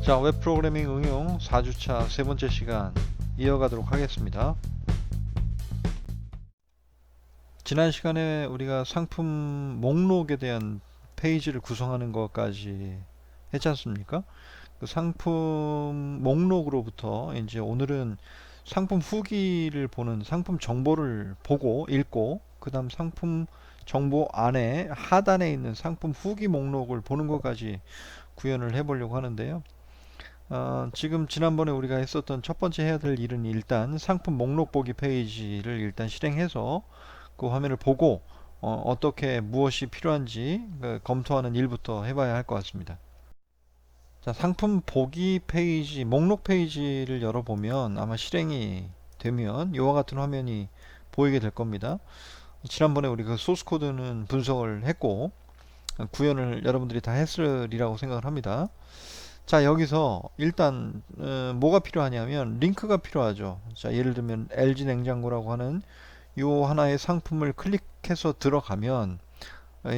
자, 웹 프로그래밍 응용 4주차 세 번째 시간 이어가도록 하겠습니다. 지난 시간에 우리가 상품 목록에 대한 페이지를 구성하는 것까지 했지 않습니까? 그 상품 목록으로부터 이제 오늘은 상품 후기를 보는 상품 정보를 보고 읽고 그 다음 상품 정보 안에 하단에 있는 상품 후기 목록을 보는 것까지 구현을 해 보려고 하는데요. 지금 지난번에 우리가 했었던 첫 번째 해야 될 일은 일단 상품 목록 보기 페이지를 일단 실행해서 그 화면을 보고 떻게 무엇이 필요한지 검토하는 일부터 해봐야 할 것 같습니다. 자, 상품 보기 페이지, 목록 페이지를 열어보면 아마 실행이 되면 이와 같은 화면이 보이게 될 겁니다. 지난번에 우리 그 소스 코드는 분석을 했고 구현을 여러분들이 다 했으리라고 생각을 합니다. 자, 여기서 일단 뭐가 필요하냐면 링크가 필요하죠. 자, 예를 들면 LG 냉장고라고 하는 요 하나의 상품을 클릭해서 들어가면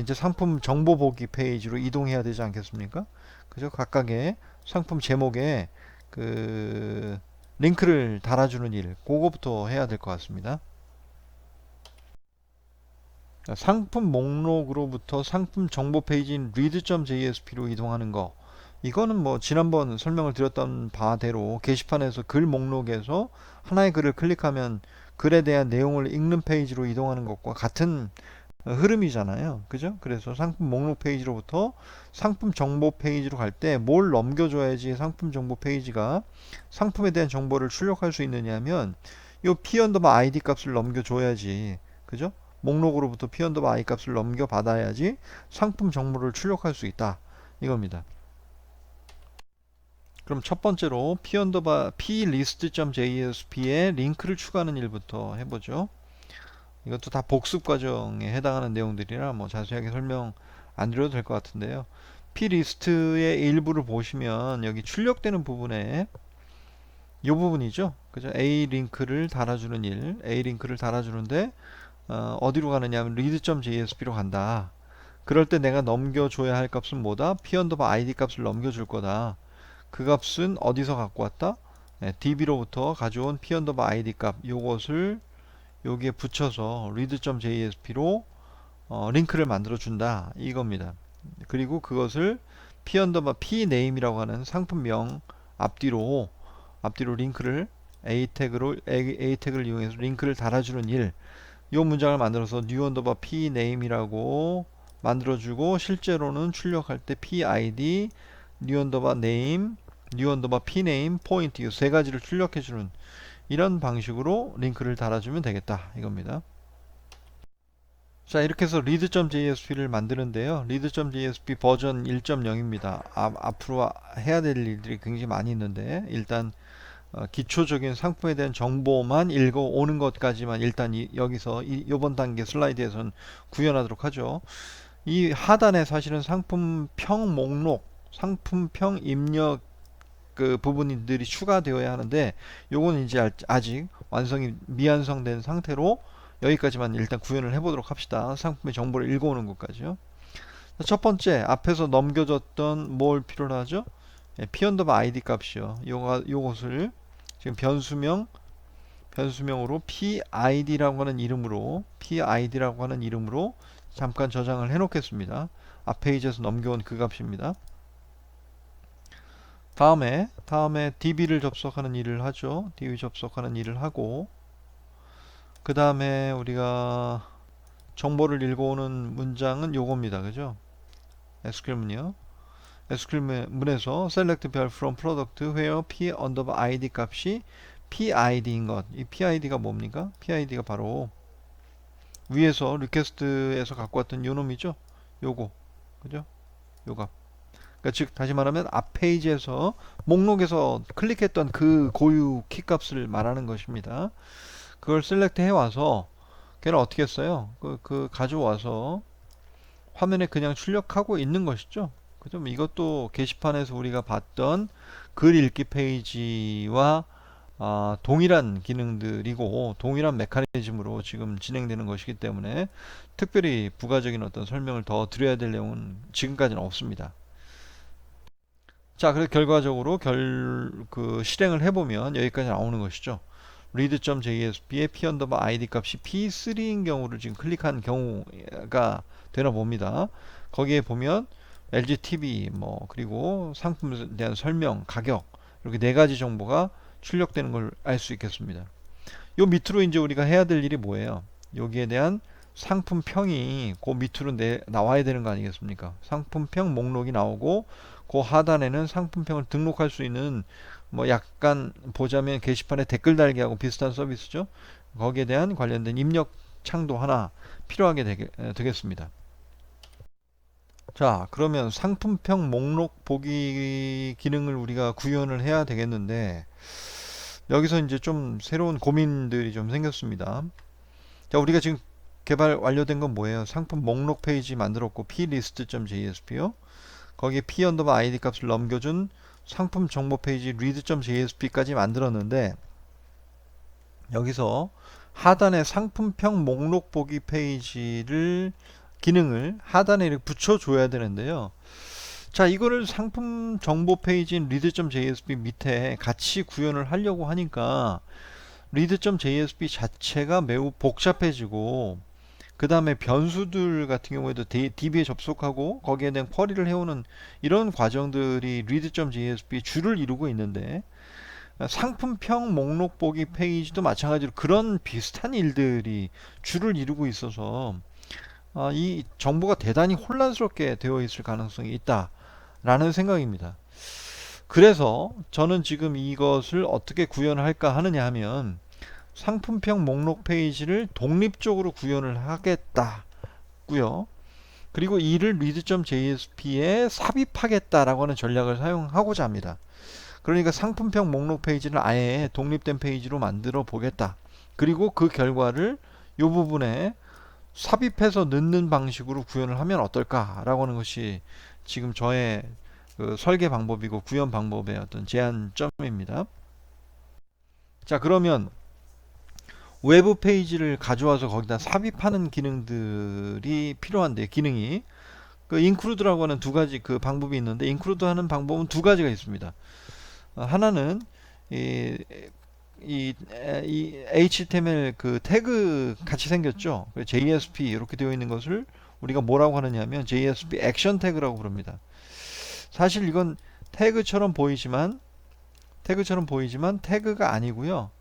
이제 상품 정보 보기 페이지로 이동해야 되지 않겠습니까? 그죠? 각각의 상품 제목에 그 링크를 달아주는 일, 그거부터 해야 될 것 같습니다. 자, 상품 목록으로부터 상품 정보 페이지인 read.jsp로 이동하는 거. 이거는 뭐 지난번 설명을 드렸던 바대로 게시판에서 글 목록에서 하나의 글을 클릭하면 글에 대한 내용을 읽는 페이지로 이동하는 것과 같은 흐름이잖아요. 그죠? 그래서 상품 목록 페이지로부터 상품 정보 페이지로 갈 때 뭘 넘겨줘야지 상품 정보 페이지가 상품에 대한 정보를 출력할 수 있느냐면 요 p ID 값을 넘겨줘야지. 그죠? 목록으로부터 p I 값을 넘겨받아야지 상품 정보를 출력할 수 있다. 이겁니다. 그럼 첫 번째로 plist.jsp에 링크를 추가하는 일부터 해보죠. 이것도 다 복습 과정에 해당하는 내용들이라 뭐 자세하게 설명 안 드려도 될 것 같은데요. plist의 일부를 보시면 여기 출력되는 부분에 이 부분이죠. 그죠? A 링크를 달아주는 일, A 링크를 달아주는데 어디로 가느냐면 read.jsp로 간다. 그럴 때 내가 넘겨줘야 할 값은 뭐다? p_id 값을 넘겨줄 거다. 그 값은 어디서 갖고 왔다? 네, db로부터 가져온 p_id 값 요것을 여기에 붙여서 read.jsp로 링크를 만들어 준다 이겁니다. 그리고 그것을 p_pname이라고 하는 상품명 앞뒤로 링크를 a 태그를 이용해서 링크를 달아주는 일, 이 문장을 만들어서 new_pname이라고 만들어주고 실제로는 출력할 때 pid new_name new_pname 포인트 이 세 가지를 출력해주는 이런 방식으로 링크를 달아주면 되겠다 이겁니다. 자, 이렇게 해서 read.jsp를 만드는데요. read.jsp 버전 1.0입니다. 앞으로 해야 될 일들이 굉장히 많이 있는데 일단 기초적인 상품에 대한 정보만 읽어오는 것까지만 일단 여기서 이번 단계 슬라이드에서는 구현하도록 하죠. 이 하단에 사실은 상품평 목록, 상품평 입력 그 부분들이 추가되어야 하는데 요거는 이제 아직 완성이 미완성된 상태로 여기까지만 일단 구현을 해보도록 합시다. 상품의 정보를 읽어오는 것까지요. 첫 번째 앞에서 넘겨졌던 뭘 필요로 하죠? p_id 값이요. 요것을 지금 변수명으로 PID라고 하는 이름으로 잠깐 저장을 해 놓겠습니다. 앞 페이지에서 넘겨온 그 값입니다. 다음에 DB를 접속하는 일을 하죠. DB 접속하는 일을 하고 그 다음에 우리가 정보를 읽어오는 문장은 요겁니다. 그죠? SQL문이요. SQL문에서 select 별 from product where p_id 값이 PID인 것. 이 PID가 뭡니까? PID가 바로 위에서 리퀘스트에서 갖고 왔던 요 놈이죠. 요거. 그죠? 요 값. 그러니까 즉 다시 말하면 앞 페이지에서 목록에서 클릭했던 그 고유 키 값을 말하는 것입니다. 그걸 셀렉트 해와서 걔를 어떻게 했어요? 그 가져와서 화면에 그냥 출력하고 있는 것이죠. 그죠? 이것도 게시판에서 우리가 봤던 글 읽기 페이지와 동일한 기능들이고 동일한 메커니즘으로 지금 진행되는 것이기 때문에 특별히 부가적인 어떤 설명을 더 드려야 될 내용은 지금까지는 없습니다. 자, 그래서 결과적으로 실행을 해보면 여기까지 나오는 것이죠. read.jsp의 p id 값이 p3인 경우를 지금 클릭한 경우가 되나 봅니다. 거기에 보면 LGTV 그리고 상품에 대한 설명, 가격 이렇게 네 가지 정보가 출력되는 걸 알 수 있겠습니다. 요 밑으로 이제 우리가 해야 될 일이 뭐예요? 여기에 대한 상품평이 그 밑으로 나와야 되는 거 아니겠습니까? 상품평 목록이 나오고 그 하단에는 상품평을 등록할 수 있는 약간 보자면 게시판에 댓글 달기하고 비슷한 서비스죠. 거기에 대한 관련된 입력 창도 하나 필요하게 되겠습니다. 자, 그러면 상품평 목록 보기 기능을 우리가 구현을 해야 되겠는데 여기서 이제 좀 새로운 고민들이 좀 생겼습니다. 자, 우리가 지금 개발 완료된 건 뭐예요? 상품 목록 페이지 만들었고 plist.jsp요. 거기에 p id 값을 넘겨준 상품 정보 페이지 read.jsp까지 만들었는데 여기서 하단에 상품평 목록 보기 페이지를 기능을 하단에 이렇게 붙여줘야 되는데요. 자, 이거를 상품 정보 페이지인 read.jsp 밑에 같이 구현을 하려고 하니까 read.jsp 자체가 매우 복잡해지고 그 다음에 변수들 같은 경우에도 DB에 접속하고 거기에 대한 쿼리를 해오는 이런 과정들이 read.jsp 줄을 이루고 있는데 상품평 목록 보기 페이지도 마찬가지로 그런 비슷한 일들이 줄을 이루고 있어서 이 정보가 대단히 혼란스럽게 되어 있을 가능성이 있다라는 생각입니다. 그래서 저는 지금 이것을 어떻게 구현할까 하느냐 하면 상품평 목록 페이지를 독립적으로 구현을 하겠다고요. 그리고 이를 read.jsp에 삽입하겠다라고 하는 전략을 사용하고자 합니다. 그러니까 상품평 목록 페이지를 아예 독립된 페이지로 만들어 보겠다. 그리고 그 결과를 이 부분에 삽입해서 넣는 방식으로 구현을 하면 어떨까라고 하는 것이 지금 저의 그 설계 방법이고 구현 방법의 어떤 제안점입니다. 자, 그러면 외부 페이지를 가져와서 거기다 삽입하는 기능들이 필요한데 기능이 그 include라고 하는 두 가지 그 방법이 있는데 include 하는 방법은 두 가지가 있습니다. 하나는 이 HTML 그 태그 같이 생겼죠. JSP 이렇게 되어 있는 것을 우리가 뭐라고 하느냐면 JSP 액션 태그라고 부릅니다. 사실 이건 태그처럼 보이지만 태그가 아니고요.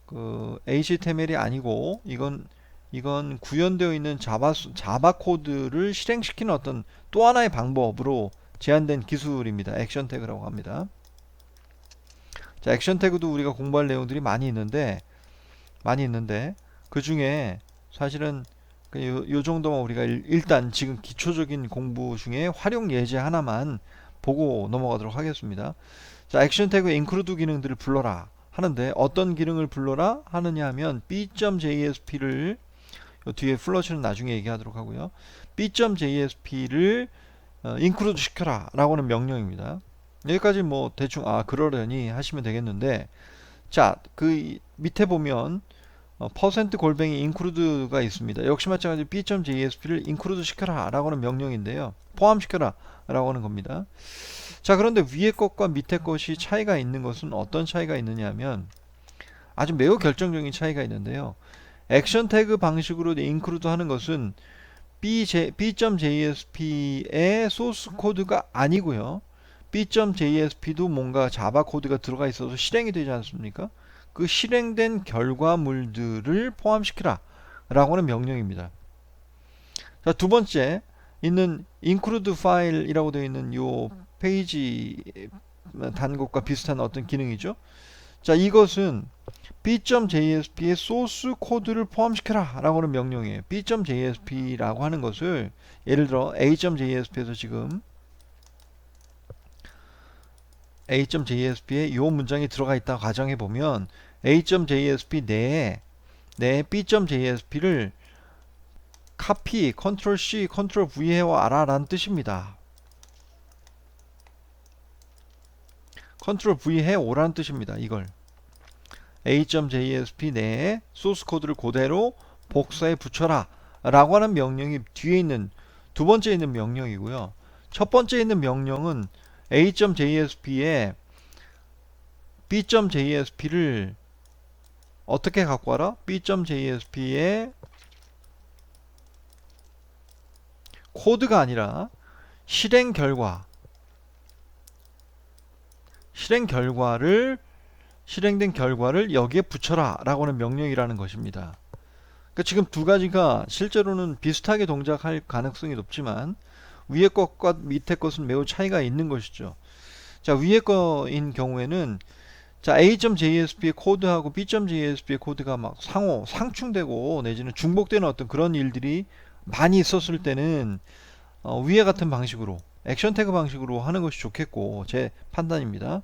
그 HTML이 아니고 이건 구현되어 있는 자바 코드를 실행시키는 어떤 또 하나의 방법으로 제한된 기술입니다. 액션 태그라고 합니다. 자, 액션 태그도 우리가 공부할 내용들이 많이 있는데 그 중에 사실은 요 정도만 우리가 일단 지금 기초적인 공부 중에 활용 예제 하나만 보고 넘어가도록 하겠습니다. 자, 액션 태그 include 기능들을 불러라 하는데 어떤 기능을 불러라 하느냐 하면 b.jsp를 뒤에 플러시는 나중에 얘기하도록 하고요. b.jsp를 include 시켜라 라고 하는 명령입니다. 여기까지 뭐 대충 그러려니 하시면 되겠는데 자, 그 밑에 보면 퍼센트 골뱅이 include가 있습니다. 역시 마찬가지로 b.jsp를 include 시켜라 라고 하는 명령인데요. 포함시켜라 라고 하는 겁니다. 자, 그런데 위에 것과 밑에 것이 차이가 있는 것은 어떤 차이가 있느냐 하면 아주 매우 결정적인 차이가 있는데요. 액션 태그 방식으로 include 하는 것은 b.jsp의 소스 코드가 아니고요. b.jsp도 뭔가 자바 코드가 들어가 있어서 실행이 되지 않습니까? 그 실행된 결과물들을 포함시키라 라고 하는 명령입니다. 자, 두 번째 있는 include 파일이라고 되어 있는 요 페이지 단것과 비슷한 어떤 기능이죠. 자, 이것은 b.jsp의 소스 코드를 포함시켜라 라고 하는 명령이에요. b.jsp라고 하는 것을 예를 들어 a.jsp에서 지금 a.jsp에 이 문장이 들어가 있다 가정해 보면 a.jsp 내에 b.jsp를 카피, 컨트롤 C, 컨트롤 V 해와라 라는 뜻입니다. 컨트롤 V 해오라는 뜻입니다. 이걸 a.jsp 내에 소스 코드를 그대로 복사해 붙여라 라고 하는 명령이 뒤에 있는 두 번째 있는 명령이고요. 첫 번째 있는 명령은 a.jsp에 b.jsp를 어떻게 갖고 와라? b.jsp의 코드가 아니라 실행 실행된 결과를 여기에 붙여라 라고 하는 명령이라는 것입니다. 그러니까 지금 두 가지가 실제로는 비슷하게 동작할 가능성이 높지만 위에 것과 밑에 것은 매우 차이가 있는 것이죠. 자, 위에 거인 경우에는 자, a.jsp의 코드하고 b.jsp의 코드가 막 상충되고 내지는 중복되는 어떤 그런 일들이 많이 있었을 때는 위에 같은 방식으로 액션 태그 방식으로 하는 것이 좋겠고, 제 판단입니다.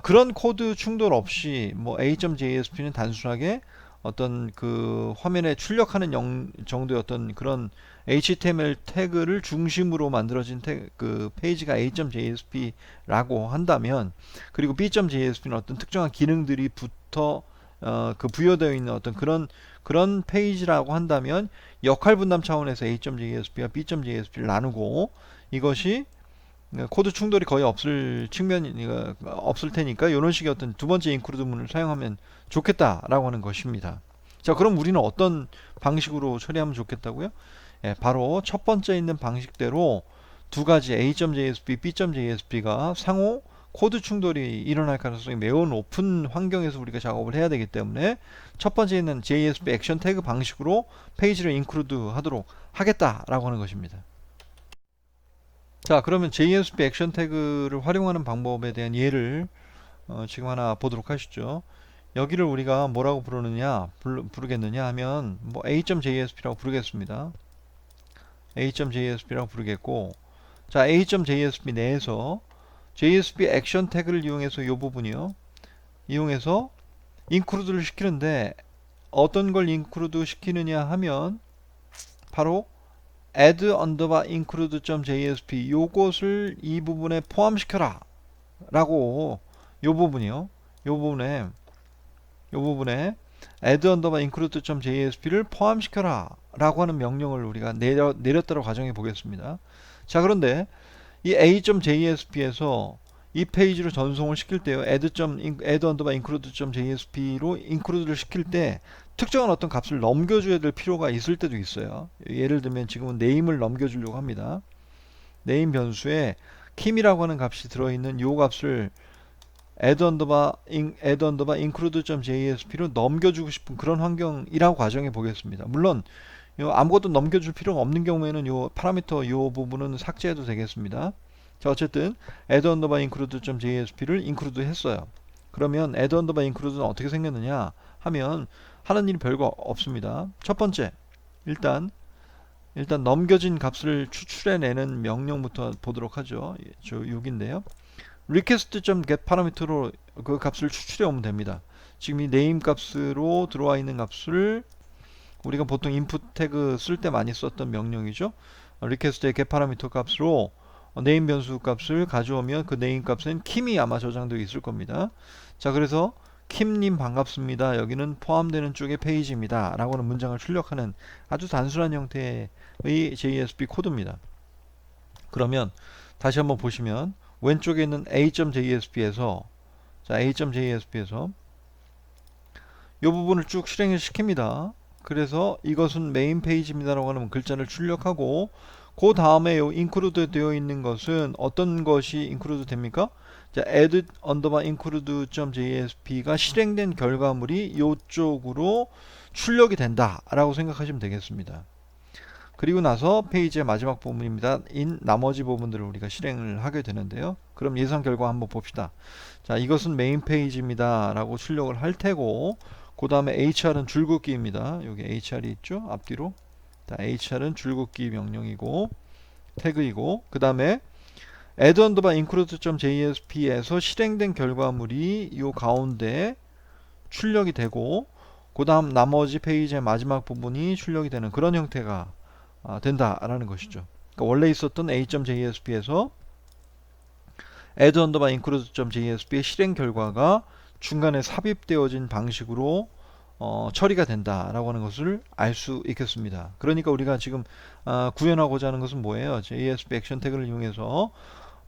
그런 코드 충돌 없이 뭐 a.jsp는 단순하게 어떤 그 화면에 출력하는 정도의 어떤 그런 HTML 태그를 중심으로 만들어진 그 페이지가 a.jsp라고 한다면, 그리고 b.jsp는 어떤 특정한 기능들이 그 부여되어 있는 어떤 그런 페이지라고 한다면 역할 분담 차원에서 a.jsp와 b.jsp를 나누고 이것이 코드 충돌이 거의 없을 테니까 이런 식의 어떤 두 번째 인크루드문을 사용하면 좋겠다라고 하는 것입니다. 자, 그럼 우리는 어떤 방식으로 처리하면 좋겠다고요? 예, 바로 첫 번째 있는 방식대로 두 가지 a.jsp, b.jsp가 상호 코드 충돌이 일어날 가능성이 매우 높은 환경에서 우리가 작업을 해야 되기 때문에 첫 번째 있는 JSP 액션 태그 방식으로 페이지를 인크루드 하도록 하겠다라고 하는 것입니다. 자, 그러면 JSP 액션 태그를 활용하는 방법에 대한 예를 지금 하나 보도록 하시죠. 여기를 우리가 뭐라고 부르겠느냐 하면 뭐 a.jsp라고 부르겠습니다. a.jsp라고 부르겠고, 자, a.jsp 내에서 JSP 액션 태그를 이용해서 이 부분이요, 이용해서 인크루드를 시키는데 어떤 걸 인크루드 시키느냐 하면 바로 add include.jsp 요것을 이 부분에 포함시켜라 라고, 요 부분에 add include.jsp를 포함시켜라 라고 하는 명령을 우리가 내렸다고 가정해 보겠습니다. 자, 그런데 이 a.jsp에서 이 페이지로 전송을 시킬 때요, add include.jsp로 인크루드를 시킬 때 특정한 어떤 값을 넘겨줘야 될 필요가 있을 때도 있어요. 예를 들면 지금은 name을 넘겨주려고 합니다. name 변수에 kim이라고 하는 값이 들어있는 요 값을 add include.jsp로 넘겨주고 싶은 그런 환경이라고 가정해 보겠습니다. 물론 아무것도 넘겨줄 필요가 없는 경우에는 요 파라미터 요 부분은 삭제해도 되겠습니다. 자, 어쨌든 add include.jsp를 인크루드 했어요. 그러면 add include는 어떻게 생겼느냐 하면 하는 일이 별거 없습니다. 첫 번째, 일단 넘겨진 값을 추출해내는 명령부터 보도록 하죠. 저 6인데요. request.get 파라미터로 그 값을 추출해 오면 됩니다. 지금 이 name 값으로 들어와 있는 값을 우리가 보통 input 태그 쓸 때 많이 썼던 명령이죠. request의 get 파라미터 값으로 name 변수 값을 가져오면 그 name 값은 kim이 아마 저장되어 있을 겁니다. 자, 그래서 kim님 반갑습니다. 여기는 포함되는 쪽의 페이지입니다. 라고 하는 문장을 출력하는 아주 단순한 형태의 JSP 코드입니다. 그러면 다시 한번 보시면 왼쪽에 있는 a.jsp에서 a.jsp에서 이 부분을 쭉 실행을 시킵니다. 그래서 이것은 메인 페이지입니다 라고 하는 글자를 출력하고, 그 다음에 요 인크루드 되어 있는 것은 어떤 것이 인크루드 됩니까? 자, add include.jsp가 실행된 결과물이 이쪽으로 출력이 된다 라고 생각하시면 되겠습니다. 그리고 나서 페이지의 마지막 부분입니다. 인 나머지 부분들을 우리가 실행을 하게 되는데요. 그럼 예상 결과 한번 봅시다. 자, 이것은 메인 페이지입니다 라고 출력을 할 테고, 그 다음에 hr은 줄긋기입니다. 여기 hr이 있죠, 앞뒤로. 자, hr은 줄긋기 명령이고 태그이고, 그 다음에 add include.jsp에서 실행된 결과물이 이 가운데 출력이 되고, 그 다음 나머지 페이지의 마지막 부분이 출력이 되는 그런 형태가 된다라는 것이죠. 그러니까 원래 있었던 a.jsp에서 add include.jsp의 실행 결과가 중간에 삽입되어진 방식으로 처리가 된다라고 하는 것을 알 수 있겠습니다. 그러니까 우리가 지금 구현하고자 하는 것은 뭐예요? JSP 액션 태그를 이용해서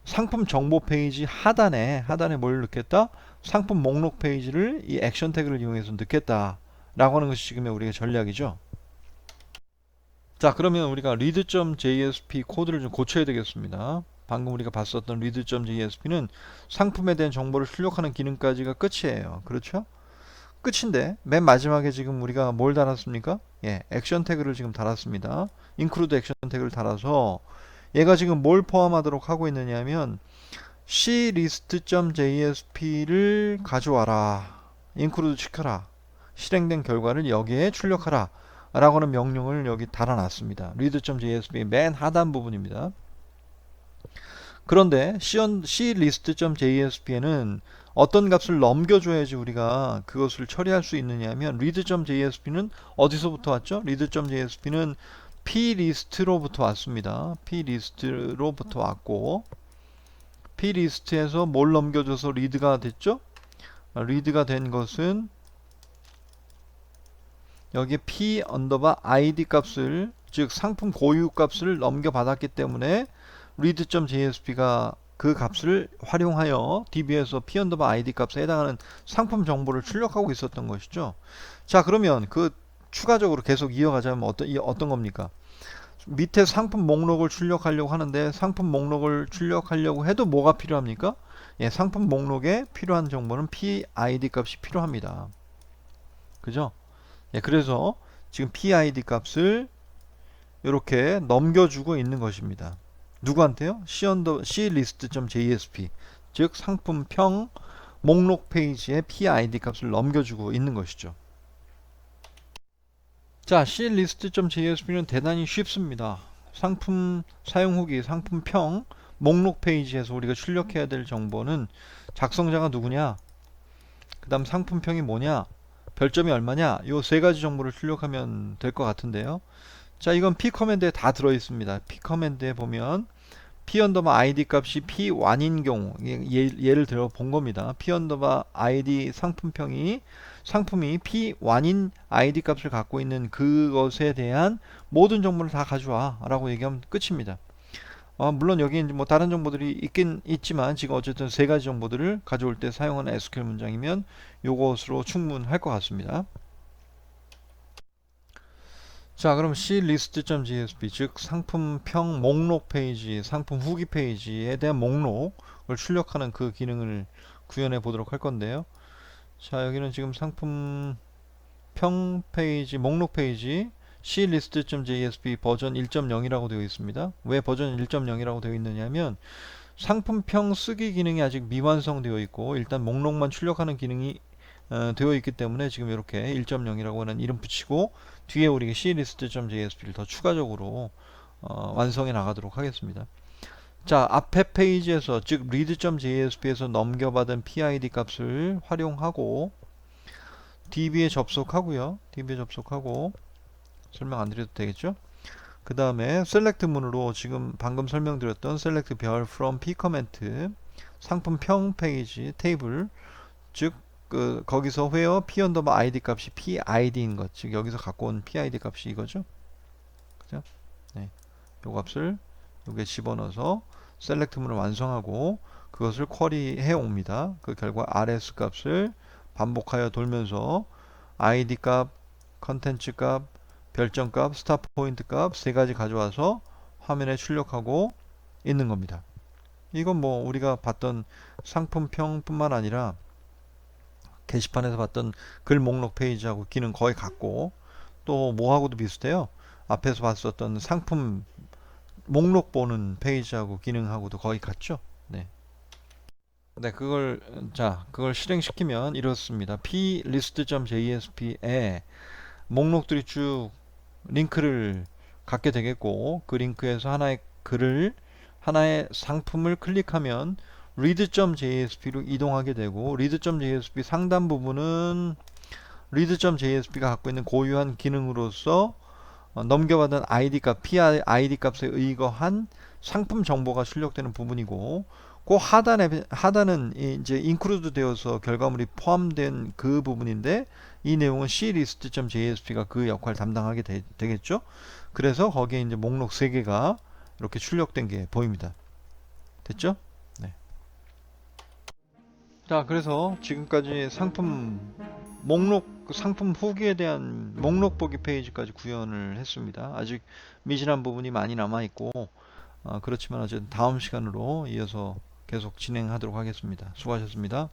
상품 정보 페이지 하단에 뭘 넣겠다? 상품 목록 페이지를 이 액션 태그를 이용해서 넣겠다 라고 하는 것이 지금의 우리의 전략이죠. 자, 그러면 우리가 read.jsp 코드를 좀 고쳐야 되겠습니다. 방금 우리가 봤었던 read.jsp는 상품에 대한 정보를 출력하는 기능까지가 끝이에요. 그렇죠? 끝인데 맨 마지막에 지금 우리가 뭘 달았습니까? 예, 액션 태그를 지금 달았습니다. include 액션 태그를 달아서 얘가 지금 뭘 포함하도록 하고 있느냐면 clist.jsp를 가져와라, include 시켜라, 실행된 결과를 여기에 출력하라 라고 하는 명령을 여기 달아놨습니다. read.jsp 맨 하단 부분입니다. 그런데 clist.jsp에는 어떤 값을 넘겨줘야지 우리가 그것을 처리할 수 있느냐면 read.jsp는 어디서부터 왔죠? read.jsp는 plist로부터 왔습니다. plist로부터 왔고 plist에서 뭘 넘겨줘서 read가 됐죠? read가 된 것은 여기에 p id 값을, 즉 상품 고유 값을 넘겨받았기 때문에 read.jsp가 그 값을 활용하여 DB에서 p id 값에 해당하는 상품 정보를 출력하고 있었던 것이죠. 자, 그러면 그 추가적으로 계속 이어가자면 어떤 겁니까? 밑에 상품 목록을 출력하려고 하는데 상품 목록을 출력하려고 해도 뭐가 필요합니까? 예, 상품 목록에 필요한 정보는 PID 값이 필요합니다. 그죠? 예, 그래서 지금 PID 값을 이렇게 넘겨주고 있는 것입니다. 누구한테요? clist.jsp, 즉 상품평 목록 페이지에 PID 값을 넘겨주고 있는 것이죠. 자, clist.jsp는 대단히 쉽습니다. 상품 사용 후기, 상품평 목록 페이지에서 우리가 출력해야 될 정보는 작성자가 누구냐, 그 다음 상품평이 뭐냐, 별점이 얼마냐, 요 세 가지 정보를 출력하면 될 것 같은데요. 자, 이건 p 커맨드에 다 들어 있습니다. p 커맨드에 보면 p id 값이 p1인 경우, 예를 들어 본 겁니다. p id 상품이 p1인 id 값을 갖고 있는 그것에 대한 모든 정보를 다 가져와 라고 얘기하면 끝입니다. 물론 여기 뭐 다른 정보들이 있긴 있지만 지금 어쨌든 세 가지 정보들을 가져올 때 사용하는 SQL 문장이면 요것으로 충분할 것 같습니다. 자, 그럼 clist.jsp, 즉 상품평 목록 페이지, 상품 후기 페이지에 대한 목록을 출력하는 그 기능을 구현해 보도록 할 건데요. 자, 여기는 지금 상품평 페이지, 목록 페이지 clist.jsp 버전 1.0이라고 되어 있습니다. 왜 버전 1.0이라고 되어 있느냐면 상품평 쓰기 기능이 아직 미완성되어 있고 일단 목록만 출력하는 기능이 되어 있기 때문에 지금 이렇게 1.0이라고 하는 이름 붙이고 뒤에 우리가 clist.jsp를 더 추가적으로 완성해 나가도록 하겠습니다. 자, 앞에 페이지에서 즉 read.jsp에서 넘겨받은 PID 값을 활용하고 DB에 접속하고요. DB에 접속하고 설명 안 드려도 되겠죠? 그 다음에 select 문으로 지금 방금 설명드렸던 select 별 from p comment 상품평 페이지 테이블, 즉 거기서 where p id 값이 PID인 것, 즉 여기서 갖고 온 PID 값이 이거죠. 그죠? 네, 요 값을 여기에 집어넣어서 select 문을 완성하고 그것을 쿼리 해 옵니다. 그 결과 rs 값을 반복하여 돌면서 id 값, 컨텐츠 값, 별점 값, 스타 포인트 값 세 가지 가져와서 화면에 출력하고 있는 겁니다. 이건 뭐 우리가 봤던 상품평 뿐만 아니라 게시판에서 봤던 글 목록 페이지하고 기능 거의 같고 또 뭐하고도 비슷해요. 앞에서 봤었던 상품 목록 보는 페이지하고 기능하고도 거의 같죠. 네. 네, 그걸 실행시키면 이렇습니다. plist.jsp에 목록들이 쭉 링크를 갖게 되겠고 그 링크에서 하나의 상품을 클릭하면 read.jsp로 이동하게 되고 read.jsp 상단 부분은 read.jsp가 갖고 있는 고유한 기능으로서 넘겨받은 id 값, PID 값에 의거한 상품 정보가 출력되는 부분이고 그 하단은 이제 include 되어서 결과물이 포함된 그 부분인데 이 내용은 clist.jsp가 그 역할을 담당하게 되겠죠. 그래서 거기에 이제 목록 3개가 이렇게 출력된 게 보입니다. 됐죠? 자, 그래서 지금까지 목록, 그 상품 후기에 대한 목록 보기 페이지까지 구현을 했습니다. 아직 미진한 부분이 많이 남아 있고, 그렇지만 어쨌든 다음 시간으로 이어서 계속 진행하도록 하겠습니다. 수고하셨습니다.